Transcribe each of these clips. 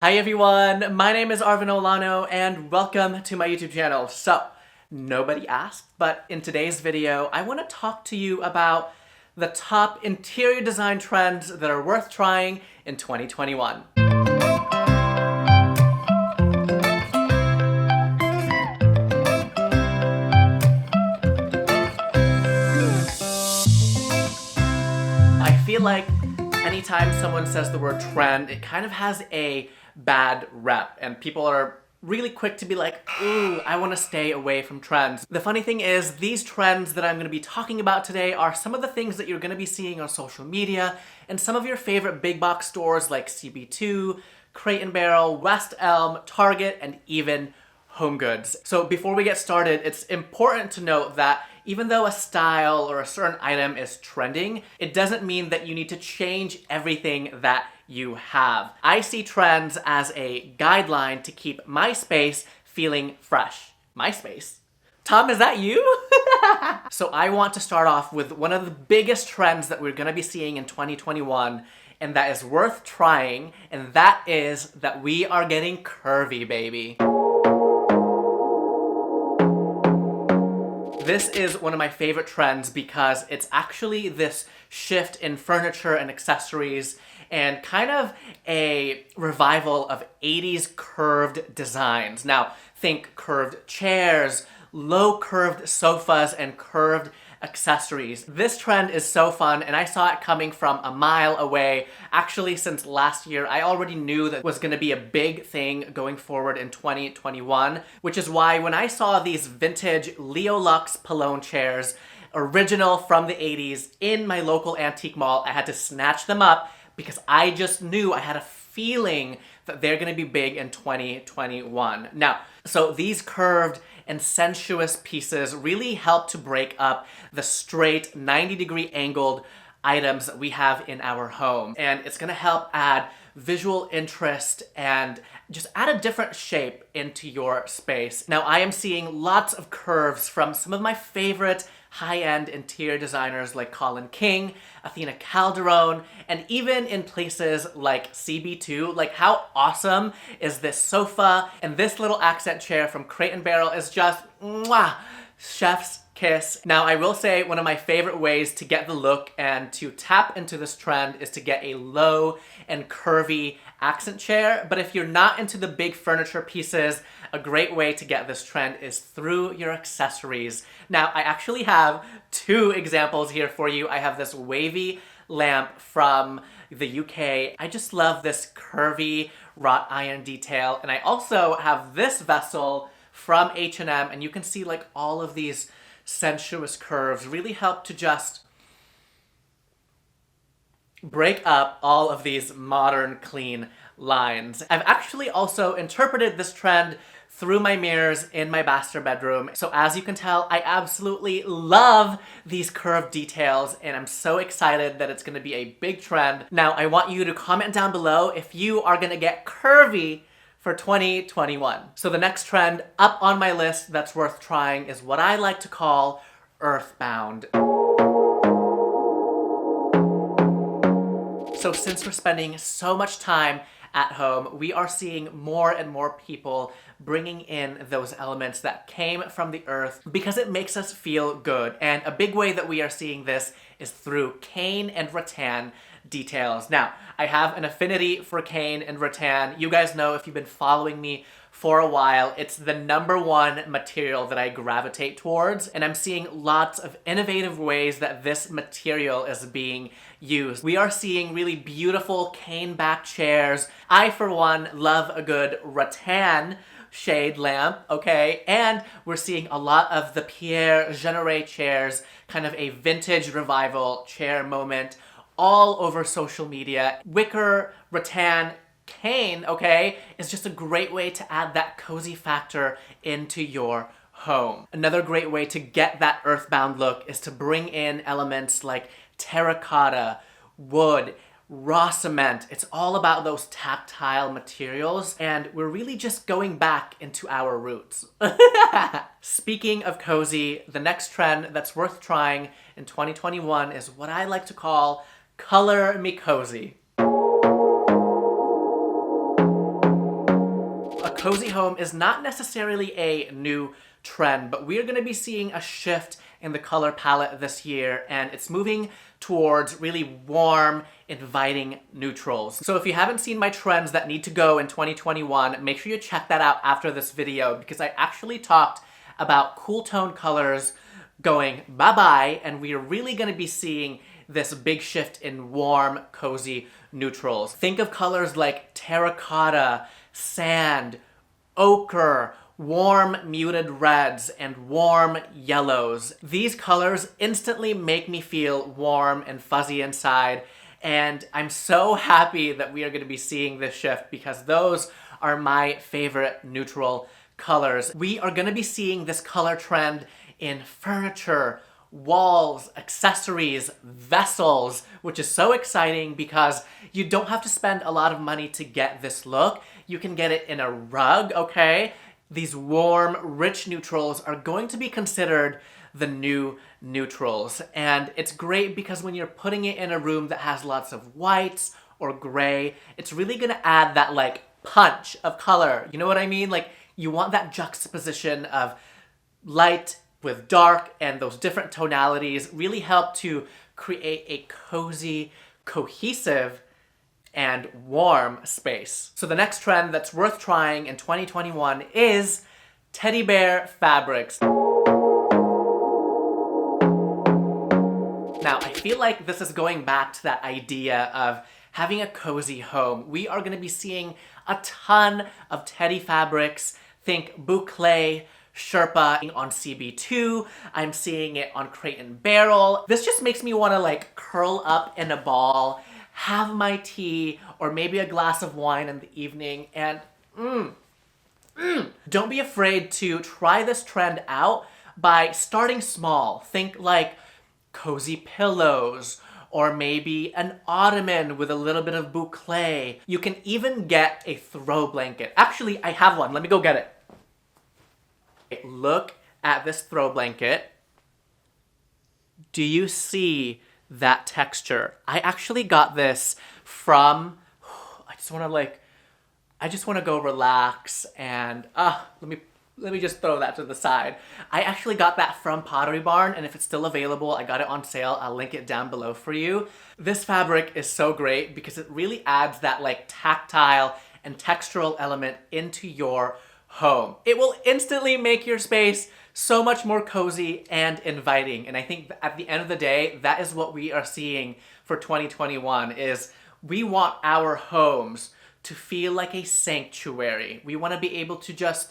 Hi everyone, my name is Arvinolano and welcome to my YouTube channel. So, nobody asked, but in today's video, I want to talk to you about the top interior design trends that are worth trying in 2021. I feel like anytime someone says the word trend, it kind of has a bad rep, and people are really quick to be like, ooh, I want to stay away from trends. The funny thing is, these trends that I'm going to be talking about today are some of the things that you're going to be seeing on social media and some of your favorite big box stores like CB2, Crate & Barrel, West Elm, Target, and even Home Goods. So before we get started, it's important to note that even though a style or a certain item is trending, it doesn't mean that you need to change everything that you have. I see trends as a guideline to keep my space feeling fresh. My space? Tom, is that you? So I want to start off with one of the biggest trends that we're gonna be seeing in 2021, and that is worth trying, and that is that we are getting curvy, baby. This is one of my favorite trends because it's actually this shift in furniture and accessories and kind of a revival of 80s curved designs. Now, think curved chairs, low curved sofas, and curved accessories. This trend is so fun, and I saw it coming from a mile away. Actually, since last year, I already knew that was going to be a big thing going forward in 2021, which is why when I saw these vintage Leo Lux Pallone chairs, original from the 80s, in my local antique mall, I had to snatch them up because I just knew, I had a feeling that they're going to be big in 2021. Now, so these curved and sensuous pieces really help to break up the straight 90-degree angled items that we have in our home. And it's gonna help add visual interest and just add a different shape into your space. Now, I am seeing lots of curves from some of my favorite high-end interior designers like Colin King, Athena Calderon, and even in places like CB2. Like, how awesome is this sofa? And this little accent chair from Crate & Barrel is just, mwah, chef's kiss. Now, I will say one of my favorite ways to get the look and to tap into this trend is to get a low and curvy accent chair. But if you're not into the big furniture pieces, a great way to get this trend is through your accessories. Now, I actually have two examples here for you. I have this wavy lamp from the UK. I just love this curvy wrought iron detail. And I also have this vessel from H&M, and you can see like all of these sensuous curves really help to just break up all of these modern clean lines. I've actually also interpreted this trend through my mirrors in my master bedroom. So as you can tell, I absolutely love these curved details, and I'm so excited that it's gonna be a big trend. Now, I want you to comment down below if you are gonna get curvy for 2021. So the next trend up on my list that's worth trying is what I like to call earthbound. So since we're spending so much time at home, we are seeing more and more people bringing in those elements that came from the earth because it makes us feel good. And a big way that we are seeing this is through cane and rattan details. Now, I have an affinity for cane and rattan. You guys know, if you've been following me for a while, it's the #1 material that I gravitate towards, and I'm seeing lots of innovative ways that this material is being used. We are seeing really beautiful cane back chairs. I, for one, love a good rattan shade lamp, okay? And we're seeing a lot of the Pierre Jeanneret chairs, kind of a vintage revival chair moment all over social media. Wicker, rattan, cane, okay, is just a great way to add that cozy factor into your home. Another great way to get that earthbound look is to bring in elements like terracotta, wood, raw cement. It's all about those tactile materials, and we're really just going back into our roots. Speaking of cozy, the next trend that's worth trying in 2021 is what I like to call color me cozy. cozy home is not necessarily a new trend, but we are going to be seeing a shift in the color palette this year, and it's moving towards really warm, inviting neutrals. So if you haven't seen my trends that need to go in 2021, make sure you check that out after this video, because I actually talked about cool tone colors going bye-bye, and we are really going to be seeing this big shift in warm, cozy neutrals. Think of colors like terracotta, sand, ochre, warm muted reds, and warm yellows. These colors instantly make me feel warm and fuzzy inside, and I'm so happy that we are going to be seeing this shift because those are my favorite neutral colors. We are going to be seeing this color trend in furniture, walls, accessories, vessels, which is so exciting because you don't have to spend a lot of money to get this look. You can get it in a rug, okay? These warm, rich neutrals are going to be considered the new neutrals. And it's great because when you're putting it in a room that has lots of whites or gray, it's really gonna add that like punch of color. You know what I mean? Like you want that juxtaposition of light with dark, and those different tonalities really help to create a cozy, cohesive, and warm space. So the next trend that's worth trying in 2021 is teddy bear fabrics. Now, I feel like this is going back to that idea of having a cozy home. We are going to be seeing a ton of teddy fabrics. Think boucle, Sherpa on CB2. I'm seeing it on Crate and Barrel. This just makes me want to like curl up in a ball, have my tea, or maybe a glass of wine in the evening, and Don't be afraid to try this trend out by starting small. Think like cozy pillows, or maybe an ottoman with a little bit of boucle. You can even get a throw blanket. Actually, I have one. Let me go get it. Look at this throw blanket. Do you see that texture? I actually got this from, I just want to go relax and, let me just throw that to the side. I actually got that from Pottery Barn, and if it's still available, I got it on sale. I'll link it down below for you. This fabric is so great because it really adds that like tactile and textural element into your home. It will instantly make your space so much more cozy and inviting. And I think at the end of the day, that is what we are seeing for 2021 is we want our homes to feel like a sanctuary. We want to be able to just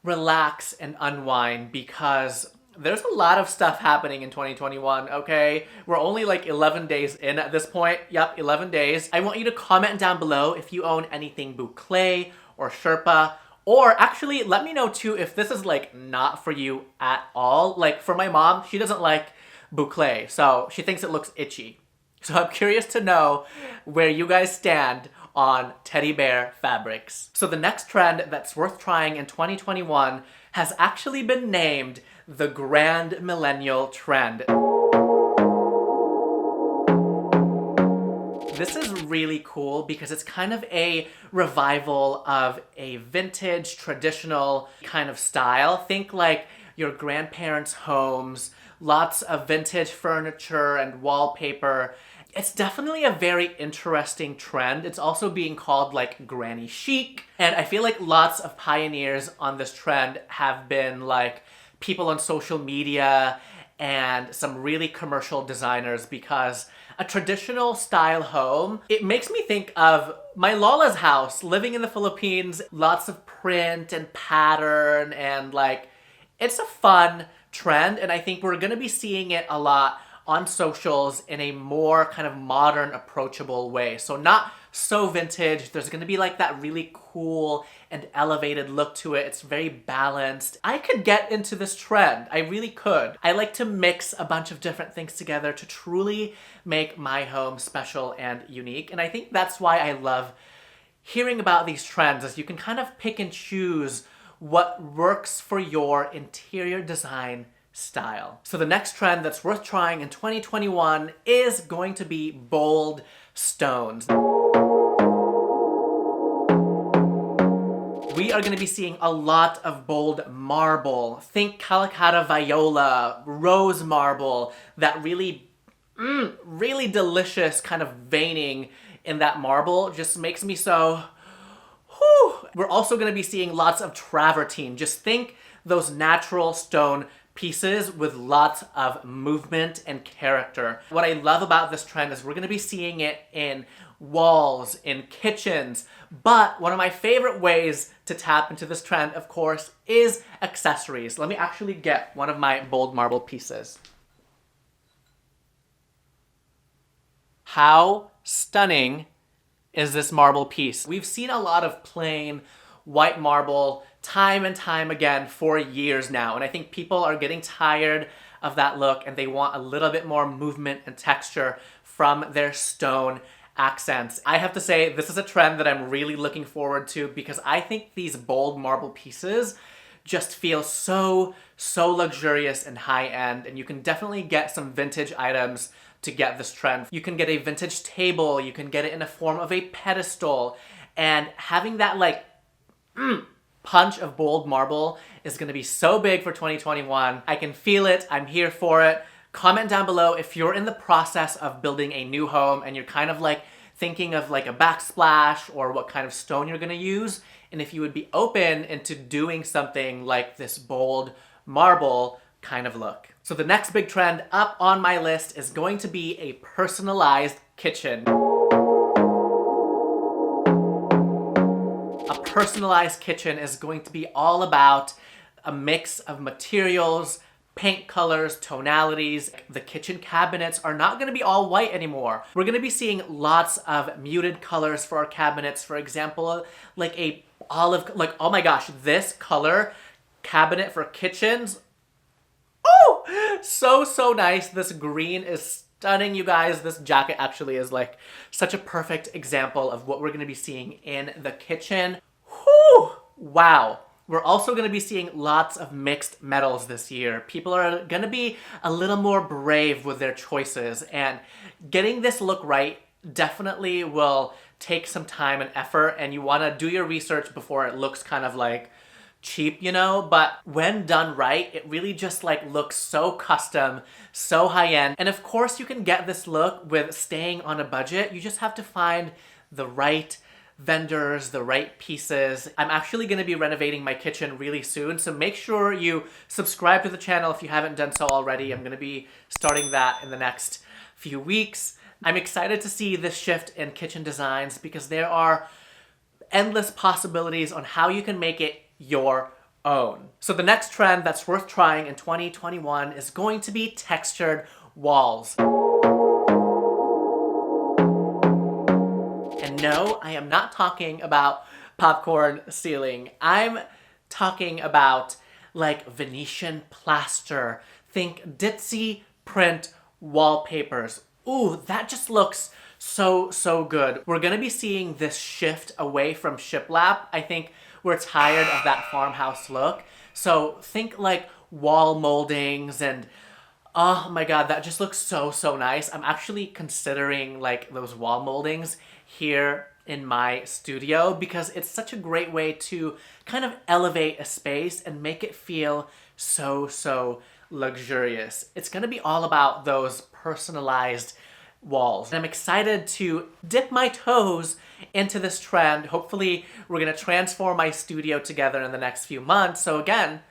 relax and unwind because there's a lot of stuff happening in 2021, okay? We're only like 11 days in at this point. Yep, 11 days. I want you to comment down below if you own anything boucle or Sherpa. Or actually, let me know too if this is like not for you at all. Like for my mom, she doesn't like boucle, so she thinks it looks itchy. So I'm curious to know where you guys stand on teddy bear fabrics. So the next trend that's worth trying in 2021 has actually been named the Grand Millennial Trend. This is really cool because it's kind of a revival of a vintage, traditional kind of style. Think like your grandparents' homes, lots of vintage furniture and wallpaper. It's definitely a very interesting trend. It's also being called like granny chic. And I feel like lots of pioneers on this trend have been like people on social media and some really commercial designers because a traditional style home, it makes me think of my Lola's house, living in the Philippines, lots of print and pattern and like, it's a fun trend and I think we're gonna be seeing it a lot on socials in a more kind of modern, approachable way. So not so vintage, there's gonna be like that really cool and elevated look to it. It's very balanced. I could get into this trend, I really could. I like to mix a bunch of different things together to truly make my home special and unique. And I think that's why I love hearing about these trends, is you can kind of pick and choose what works for your interior design style. So the next trend that's worth trying in 2021 is going to be bold stones. we are going to be seeing a lot of bold marble. Think Calacatta Viola, rose marble, that really, really delicious kind of veining in that marble just makes me so... Whew. We're also going to be seeing lots of travertine. Just think those natural stone pieces with lots of movement and character. What I love about this trend is we're going to be seeing it in walls, in kitchens, but one of my favorite ways to tap into this trend, of course, is accessories. Let me actually get one of my bold marble pieces. How stunning is this marble piece? We've seen a lot of plain white marble time and time again for years now, and I think people are getting tired of that look and they want a little bit more movement and texture from their stone accents. I have to say, this is a trend that I'm really looking forward to because I think these bold marble pieces just feel so luxurious and high-end, and you can definitely get some vintage items to get this trend. You can get a vintage table, you can get it in the form of a pedestal, and having that like punch of bold marble is going to be so big for 2021. I can feel it. I'm here for it. Comment down below if you're in the process of building a new home and you're kind of like thinking of like a backsplash or what kind of stone you're going to use, and if you would be open into doing something like this bold marble kind of look. So the next big trend up on my list is going to be a personalized kitchen. A personalized kitchen is going to be all about a mix of materials, paint colors, tonalities. The kitchen cabinets are not going to be all white anymore. We're going to be seeing lots of muted colors for our cabinets. For example, like a olive, like, oh my gosh, this color cabinet for kitchens. Oh, so nice. This green is stunning, you guys. This jacket actually is like such a perfect example of what we're going to be seeing in the kitchen. Whew, wow. We're also going to be seeing lots of mixed metals this year. People are going to be a little more brave with their choices, and getting this look right definitely will take some time and effort, and you want to do your research before it looks kind of like cheap, you know, but when done right, it really just like looks so custom, so high-end. And of course you can get this look with staying on a budget. You just have to find the right vendors, the right pieces. I'm actually going to be renovating my kitchen really soon, so make sure you subscribe to the channel if you haven't done so already. I'm going to be starting that in the next few weeks. I'm excited to see this shift in kitchen designs because there are endless possibilities on how you can make it your own. So the next trend that's worth trying in 2021 is going to be textured walls. And no, I am not talking about popcorn ceiling. I'm talking about like Venetian plaster. Think ditzy print wallpapers. Ooh, that just looks so good. We're gonna be seeing this shift away from shiplap. I think we're tired of that farmhouse look. So think like wall moldings and oh my god, that just looks so nice. I'm actually considering like those wall moldings here in my studio because it's such a great way to kind of elevate a space and make it feel so luxurious. It's gonna be all about those personalized walls. And I'm excited to dip my toes into this trend. Hopefully we're gonna transform my studio together in the next few months. So again,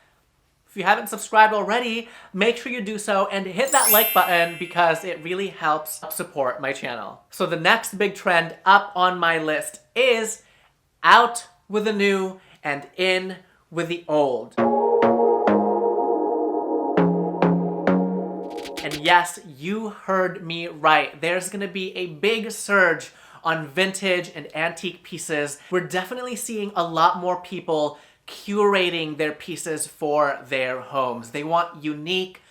if you haven't subscribed already, make sure you do so and hit that like button because it really helps support my channel. So the next big trend up on my list is out with the new and in with the old. And yes, you heard me right. There's gonna be a big surge on vintage and antique pieces. We're definitely seeing a lot more people curating their pieces for their homes. They want unique,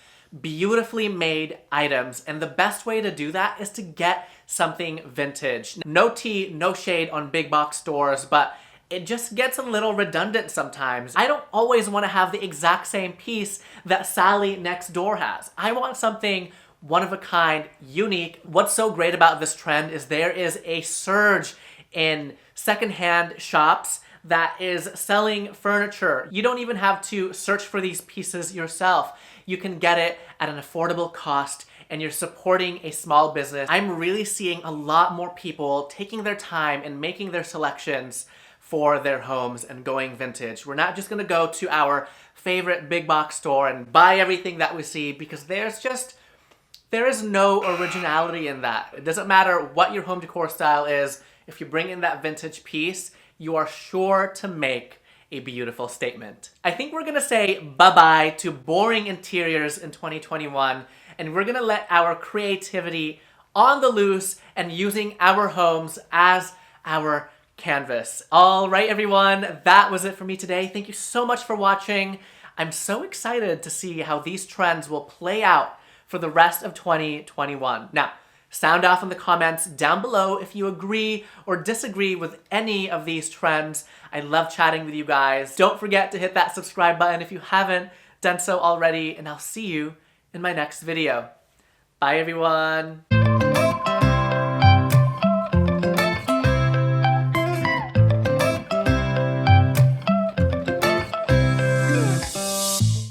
beautifully made items, and the best way to do that is to get something vintage. No tea, no shade on big box stores, but it just gets a little redundant sometimes. I don't always want to have the exact same piece that Sally next door has. I want something one of a kind, unique. What's so great about this trend is there is a surge in secondhand shops that is selling furniture. You don't even have to search for these pieces yourself. You can get it at an affordable cost, and you're supporting a small business. I'm really seeing a lot more people taking their time and making their selections for their homes and going vintage. We're not just gonna go to our favorite big box store and buy everything that we see, because there is no originality in that. It doesn't matter what your home decor style is. If you bring in that vintage piece, you are sure to make a beautiful statement. I think we're gonna say bye-bye to boring interiors in 2021, and we're gonna let our creativity on the loose and using our homes as our canvas. All right, everyone, that was it for me today. Thank you so much for watching. I'm so excited to see how these trends will play out for the rest of 2021. Now, sound off in the comments down below if you agree or disagree with any of these trends. I love chatting with you guys. Don't forget to hit that subscribe button if you haven't done so already, and I'll see you in my next video. Bye, everyone.